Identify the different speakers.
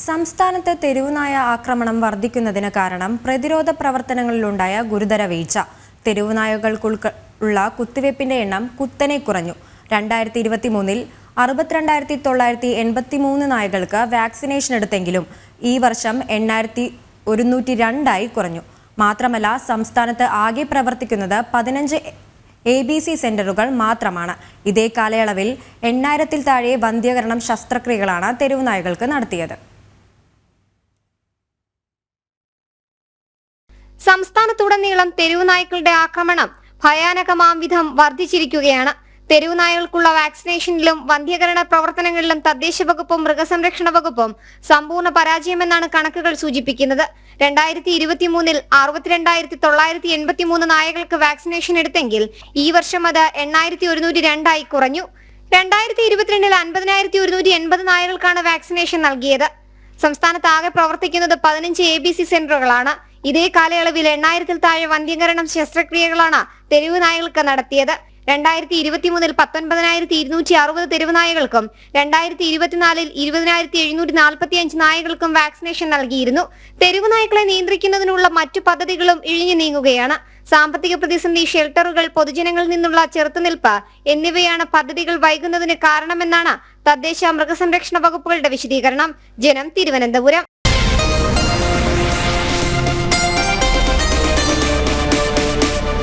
Speaker 1: സംസ്ഥാനത്ത് തെരുവുനായ ആക്രമണം വർദ്ധിക്കുന്നതിന് കാരണം പ്രതിരോധ പ്രവർത്തനങ്ങളിലുണ്ടായ ഗുരുതര വീഴ്ച. തെരുവുനായകൾക്കുള്ള കുത്തിവയ്പ്പിന്റെ എണ്ണം കുത്തനെ കുറഞ്ഞു. 2023-ൽ 62,983 നായകൾക്ക് വാക്സിനേഷൻ എടുത്തെങ്കിലും ഈ വർഷം 8,102 കുറഞ്ഞു. മാത്രമല്ല, സംസ്ഥാനത്ത് ആകെ പ്രവർത്തിക്കുന്നത് 15 ABC സെന്ററുകൾ മാത്രമാണ്. ഇതേ കാലയളവിൽ 8,000-ൽ താഴെ വന്ധ്യകരണം ശസ്ത്രക്രിയകളാണ് തെരുവുനായകൾക്ക് നടത്തിയത്.
Speaker 2: സംസ്ഥാനത്തുടനീളം തെരുവുനായ്ക്കളുടെ ആക്രമണം ഭയാനകമാം വിധം വർദ്ധിച്ചിരിക്കുകയാണ്. തെരുവുനായകൾക്കുള്ള വാക്സിനേഷനിലും വന്ധ്യകരണ പ്രവർത്തനങ്ങളിലും തദ്ദേശ വകുപ്പും മൃഗസംരക്ഷണ വകുപ്പും സമ്പൂർണ്ണ പരാജയമെന്നാണ് കണക്കുകൾ സൂചിപ്പിക്കുന്നത്. 2023-ൽ 62,983 നായകൾക്ക് വാക്സിനേഷൻ എടുത്തെങ്കിൽ ഈ വർഷം അത് 8,102 കുറഞ്ഞു. 2022-ൽ 50,180 നായകൾക്കാണ് വാക്സിനേഷൻ നൽകിയത്. സംസ്ഥാനത്ത് ആകെ പ്രവർത്തിക്കുന്നത് 15 ABC സെന്ററുകളാണ്. ഇതേ കാലയളവിൽ 8,000-ൽ താഴെ വന്ധ്യകരണം ശസ്ത്രക്രിയകളാണ് തെരുവുനായകൾക്ക് നടത്തിയത്. 2023-ൽ 19,260 തെരുവുനായകൾക്കും 2024-ൽ 20,745 നായകൾക്കും വാക്സിനേഷൻ നൽകിയിരുന്നു. തെരുവുനായ്ക്കളെ നിയന്ത്രിക്കുന്നതിനുള്ള മറ്റു പദ്ധതികളും ഇഴിഞ്ഞു നീങ്ങുകയാണ്. സാമ്പത്തിക പ്രതിസന്ധി, ഷെൽട്ടറുകൾ, പൊതുജനങ്ങളിൽ നിന്നുള്ള ചെറുത്തുനിൽപ്പ് എന്നിവയാണ് പദ്ധതികൾ വൈകുന്നതിന് കാരണമെന്നാണ് തദ്ദേശ മൃഗസംരക്ഷണ വകുപ്പുകളുടെ വിശദീകരണം. ജനം, തിരുവനന്തപുരം.